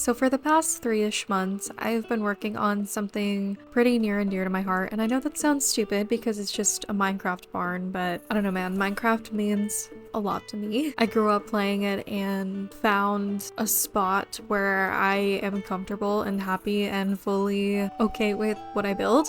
So for the past 3-ish months, I've been working on something pretty near and dear to my heart, and I know that sounds stupid because it's just a Minecraft barn, but I don't know, man, Minecraft means a lot to me. I grew up playing it and found a spot where I am comfortable and happy and fully okay with what I build.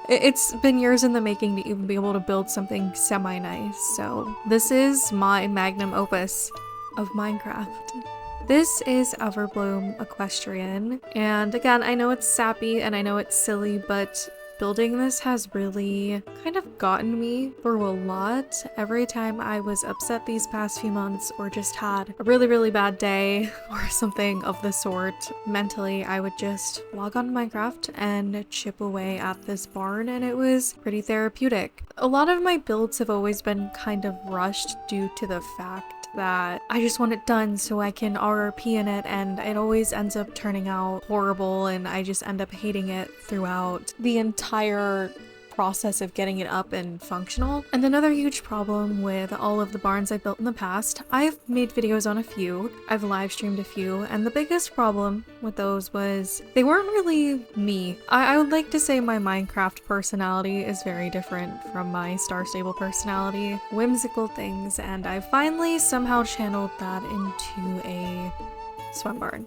It's been years in the making to even be able to build something semi-nice, so this is my magnum opus of Minecraft. This is Everloom Equestrian, and again, I know it's sappy and I know it's silly, but building this has really kind of gotten me through a lot. Every time I was upset these past few months or just had a really bad day or something of the sort, mentally I would just log on to Minecraft and chip away at this barn, and it was pretty therapeutic. A lot of my builds have always been kind of rushed due to the fact that I just want it done so I can RRP in it, and it always ends up turning out horrible and I just end up hating it throughout the entire process of getting it up and functional. And another huge problem with all of the barns I've built in the past, I've made videos on a few, I've live streamed a few, and the biggest problem with those was they weren't really me. I would like to say my Minecraft personality is very different from my Star Stable personality. Whimsical things, and I finally somehow channeled that into a SWEM barn.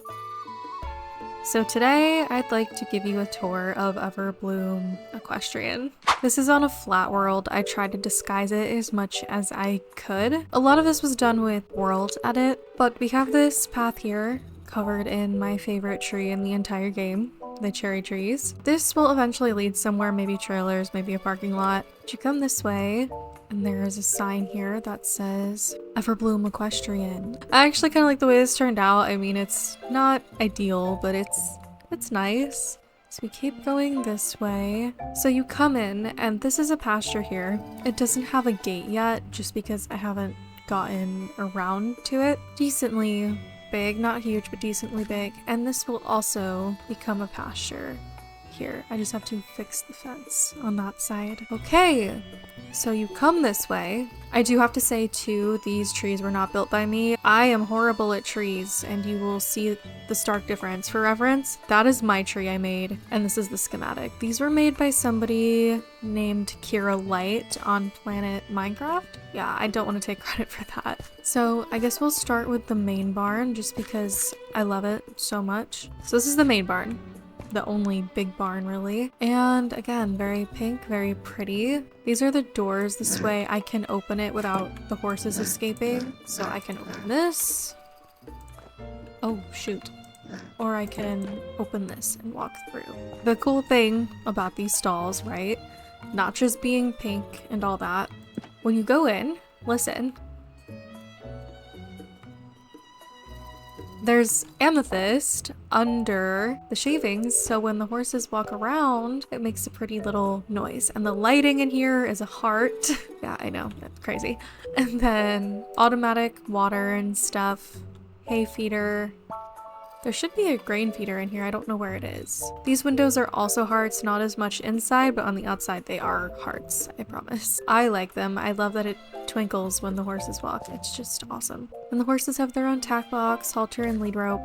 So today, I'd like to give you a tour of Everloom Equestrian. This is on a flat world. I tried to disguise it as much as I could. A lot of this was done with World Edit, but we have this path here covered in my favorite tree in the entire game, the cherry trees. This will eventually lead somewhere, maybe trailers, maybe a parking lot. But you come this way, and there is a sign here that says Everloom Equestrian. I actually kind of like the way this turned out. I mean, it's not ideal, but it's nice. So we keep going this way. So you come in, and this is a pasture here. It doesn't have a gate yet, just because I haven't gotten around to it. Decently big, not huge, but decently big. And this will also become a pasture here. I just have to fix the fence on that side. Okay, so you come this way. I do have to say too, these trees were not built by me. I am horrible at trees, and you will see the stark difference. For reference, that is my tree I made, and this is the schematic. These were made by somebody named Kira Light on Planet Minecraft. Yeah, I don't want to take credit for that. So I guess we'll start with the main barn, just because I love it so much. So this is the main barn. The only big barn, really. And again, very pink, very pretty. These are the doors. This way I can open it without the horses escaping. So I can open this. Oh, shoot. Or I can open this and walk through. The cool thing about these stalls, right? Not just being pink and all that. When you go in, listen. There's amethyst under the shavings, so when the horses walk around, it makes a pretty little noise. And the lighting in here is a heart. Yeah, I know, that's crazy. And then automatic water and stuff, hay feeder. There should be a grain feeder in here, I don't know where it is. These windows are also hearts, not as much inside, but on the outside they are hearts, I promise. I like them. I love that it twinkles when the horses walk. It's just awesome. And the horses have their own tack box, halter, and lead rope.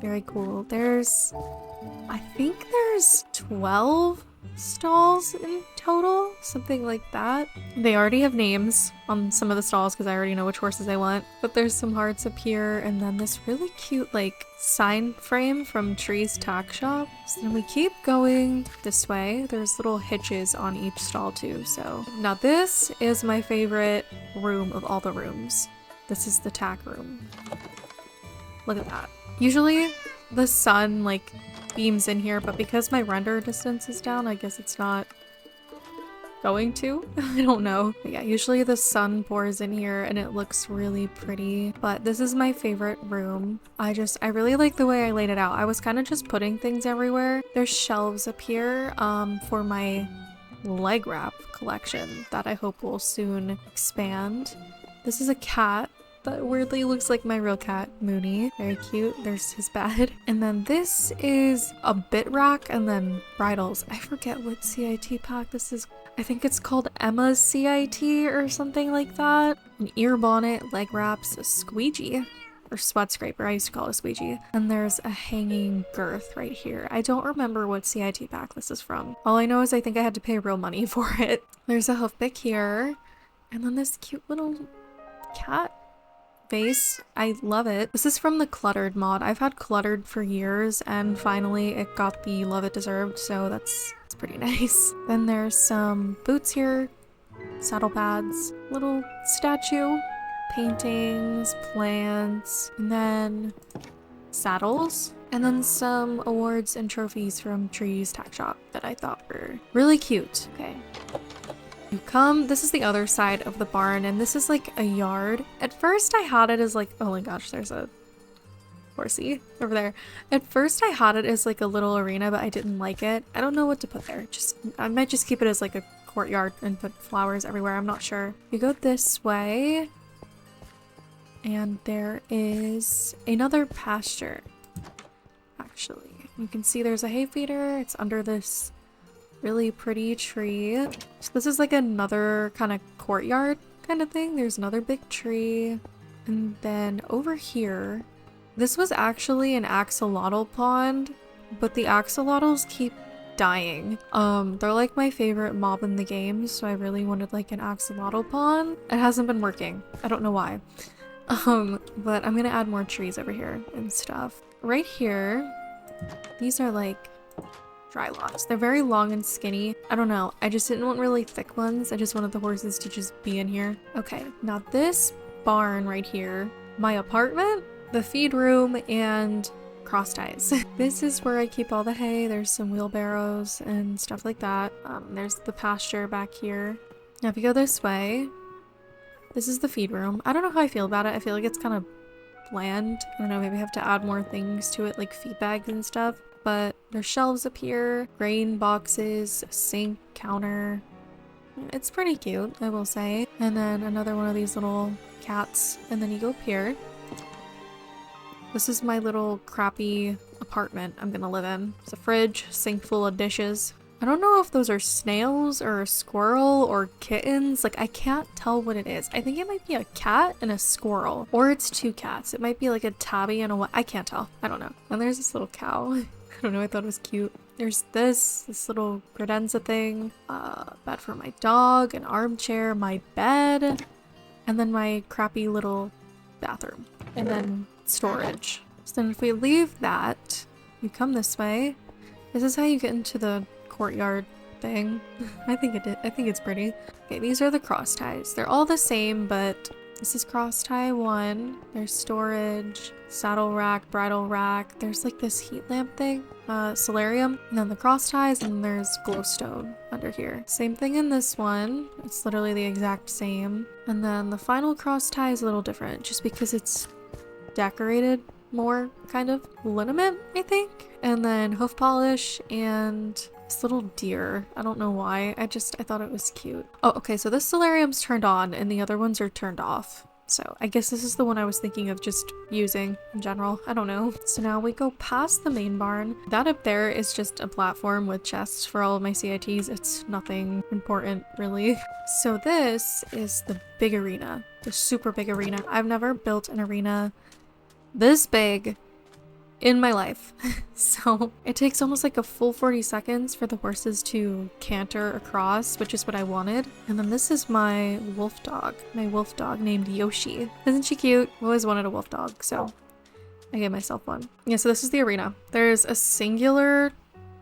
Very cool. I think there's 12 stalls in total, something like that. They already have names on some of the stalls because I already know which horses I want, but there's some hearts up here, and then this really cute like sign frame from Tree's Tack Shop. So then we keep going this way. There's little hitches on each stall too. So now this is my favorite room of all the rooms. This is the tack room. Look at that. Usually the sun like beams in here, but because my render distance is down, I guess it's not going to. I don't know. But yeah, usually the sun pours in here and it looks really pretty, but this is my favorite room. I really like the way I laid it out. I was kind of just putting things everywhere. There's shelves up here for my leg wrap collection that I hope will soon expand. This is a cat that weirdly looks like my real cat, Mooney. Very cute. There's his bed. And then this is a bit rack and then bridles. I forget what CIT pack this is. I think it's called Emma's CIT or something like that. An ear bonnet, leg wraps, a squeegee. or sweat scraper. I used to call it a squeegee. And there's a hanging girth right here. I don't remember what CIT pack this is from. All I know is I think I had to pay real money for it. There's a hoof pick here. And then this cute little cat vase. I love it. This is from the Cluttered mod. I've had Cluttered for years and finally it got the love it deserved, so that's pretty nice. Then there's some boots here, saddle pads, little statue, paintings, plants, and then saddles, and then some awards and trophies from Tree's Tack Shop that I thought were really cute. Okay. You come, this is the other side of the barn, and this is like a yard. At first I had it as like, oh my gosh, there's a horsey over there. At first I had it as like a little arena, but I didn't like it. I don't know what to put there. I might just keep it as like a courtyard and put flowers everywhere. I'm not sure. You go this way, and there is another pasture. Actually, you can see there's a hay feeder. It's under this really pretty tree. So this is like another kind of courtyard kind of thing. There's another big tree. And then over here, this was actually an axolotl pond, but the axolotls keep dying. They're like my favorite mob in the game, so I really wanted like an axolotl pond. It hasn't been working. I don't know why. But I'm gonna add more trees over here and stuff. Right here, these are like dry lots. They're very long and skinny. I don't know. I just didn't want really thick ones. I just wanted the horses to just be in here. Okay, now this barn right here, my apartment, the feed room, and cross ties. This is where I keep all the hay. There's some wheelbarrows and stuff like that. There's the pasture back here. Now if you go this way, this is the feed room. I don't know how I feel about it. I feel like it's kind of bland. I don't know, maybe I have to add more things to it, like feed bags and stuff. But there's shelves up here, grain boxes, a sink, counter. It's pretty cute, I will say. And then another one of these little cats. And then you go up here. This is my little crappy apartment I'm gonna live in. It's a fridge, sink full of dishes. I don't know if those are snails or a squirrel or kittens. Like, I can't tell what it is. I think it might be a cat and a squirrel. Or it's two cats. It might be like a tabby and a what? I can't tell. I don't know. And there's this little cow. I don't know, I thought it was cute. There's this little credenza thing, bed for my dog, an armchair, my bed, and then my crappy little bathroom, and then storage. So then if we leave that, you come this way. This is how you get into the courtyard thing. I think it's pretty. Okay, these are the cross ties. They're all the same, but this is cross tie 1. There's storage, saddle rack, bridle rack. There's like this heat lamp thing, solarium, and then the cross ties, and there's glowstone under here. Same thing in this one. It's literally the exact same. And then the final cross tie is a little different just because it's decorated more, kind of. Liniment, I think. And then hoof polish and this little deer. I don't know why. I thought it was cute. Oh, okay, so this solarium's turned on and the other ones are turned off. So I guess this is the one I was thinking of just using in general. I don't know. So now we go past the main barn. That up there is just a platform with chests for all of my CITs. It's nothing important, really. So this is the big arena, the super big arena. I've never built an arena this big in my life. So it takes almost like a full 40 seconds for the horses to canter across, which is what I wanted. And then this is my wolf dog named Yoshi. Isn't she cute? I've always wanted a wolf dog, so I gave myself one. Yeah, so this is the arena. There's a singular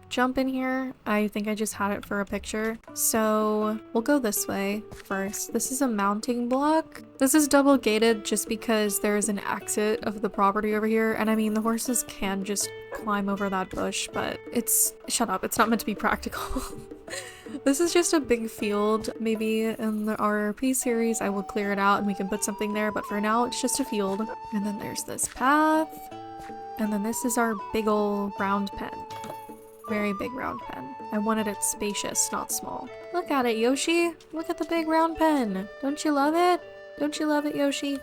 jump in here. I think I just had it for a picture. So we'll go this way first. This is a mounting block. This is double gated just because there's an exit of the property over here. And I mean, the horses can just climb over that bush, but shut up. It's not meant to be practical. This is just a big field. Maybe in the RRP series, I will clear it out and we can put something there. But for now, it's just a field. And then there's this path. And then this is our big ol' round pen. Very big round pen. I wanted it spacious, not small. Look at it, Yoshi. Look at the big round pen. Don't you love it? Don't you love it, Yoshi?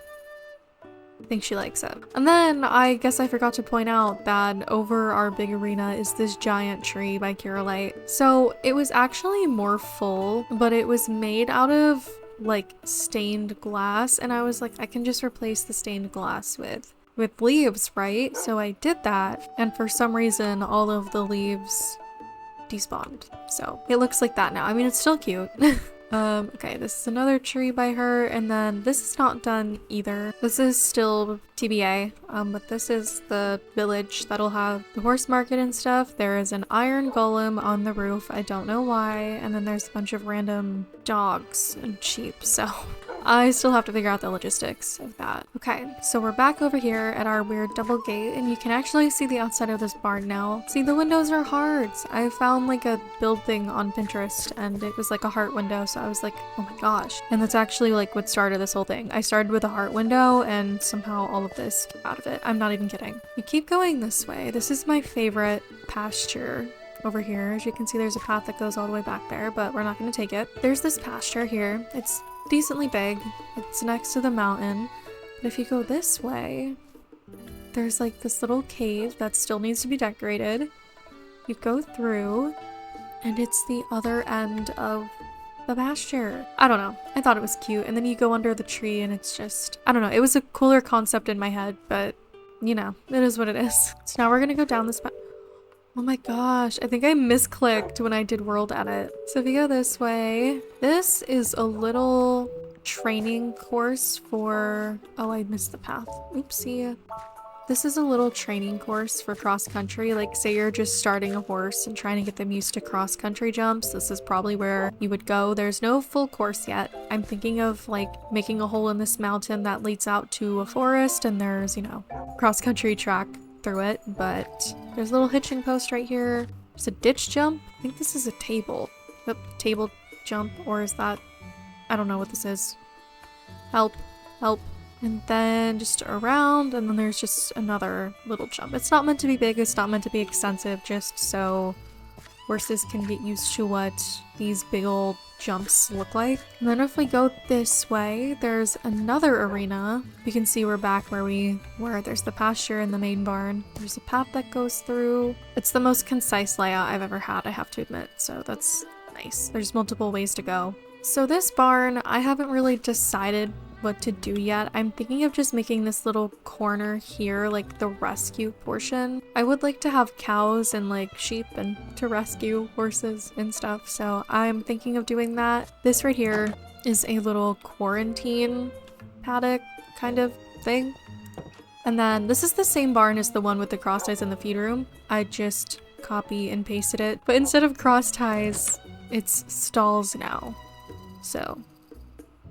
I think she likes it. And then I guess I forgot to point out that over our big arena is this giant tree by Curalight. So it was actually more full, but it was made out of like stained glass. And I was like, I can just replace the stained glass with with leaves, right? So I did that, and for some reason all of the leaves despawned. So it looks like that now. I mean, it's still cute. Okay, this is another tree by her, and then this is not done either. This is still TBA, but this is the village that'll have the horse market and stuff. There is an iron golem on the roof, I don't know why, and then there's a bunch of random dogs and sheep, so I still have to figure out the logistics of that. Okay, so we're back over here at our weird double gate, and you can actually see the outside of this barn now. See, the windows are hearts. I found like a build thing on Pinterest, and it was like a heart window, so I was like, oh my gosh. And that's actually like what started this whole thing. I started with a heart window, and somehow all of this came out of it. I'm not even kidding. You keep going this way. This is my favorite pasture. Over here, as you can see, there's a path that goes all the way back there, but we're not going to take it. There's this pasture here. It's decently big. It's next to the mountain. But if you go this way, there's like this little cave that still needs to be decorated. You go through, and it's the other end of the pasture. I don't know. I thought it was cute. And then you go under the tree, and it's just, I don't know. It was a cooler concept in my head, but you know, it is what it is. So now we're going to go down this path. Oh my gosh, I think I misclicked when I did world edit. So if you go this way, this is a little training course for, oh, I missed the path. Oopsie. This is a little training course for cross country. Like say you're just starting a horse and trying to get them used to cross country jumps. This is probably where you would go. There's no full course yet. I'm thinking of like making a hole in this mountain that leads out to a forest, and there's, you know, cross country track through it, but there's a little hitching post right here. There's a ditch jump. I think this is a table. Yep, table jump, or is that, I don't know what this is. Help, help. And then just around, and then there's just another little jump. It's not meant to be big, it's not meant to be extensive, just so horses can get used to what these big old jumps look like. And then if we go this way, there's another arena. You can see we're back where we were. There's the pasture and the main barn. There's a path that goes through. It's the most concise layout I've ever had, I have to admit, so that's nice. There's multiple ways to go. So this barn, I haven't really decided what to do yet. I'm thinking of just making this little corner here, like the rescue portion. I would like to have cows and like sheep and to rescue horses and stuff, so I'm thinking of doing that. This right here is a little quarantine paddock kind of thing. And then this is the same barn as the one with the cross ties in the feed room. I just copy and pasted it, but instead of cross ties, it's stalls now. So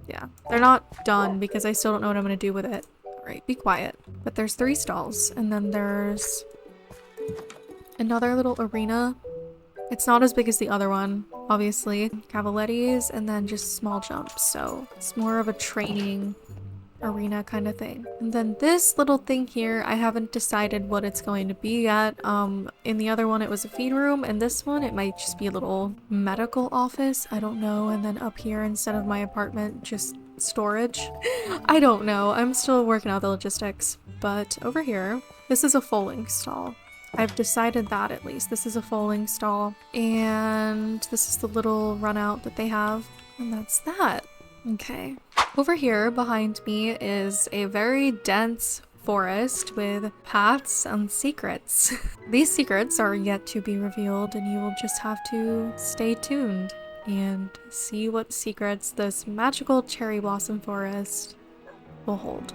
yeah, they're not done because I still don't know what I'm gonna do with it. Alright, be quiet. But there's 3 stalls, and then there's another little arena. It's not as big as the other one, obviously. Cavalettes, and then just small jumps, so it's more of a training arena kind of thing. And then this little thing here, I haven't decided what it's going to be yet. In the other one it was a feed room, and this one it might just be a little medical office, I don't know. And then up here, instead of my apartment, just storage. I don't know, I'm still working out the logistics. But over here, this is a foaling stall. I've decided that, at least. This is a foaling stall, and this is the little run out that they have, and that's that. Okay. Over here behind me is a very dense forest with paths and secrets. These secrets are yet to be revealed, and you will just have to stay tuned and see what secrets this magical cherry blossom forest will hold.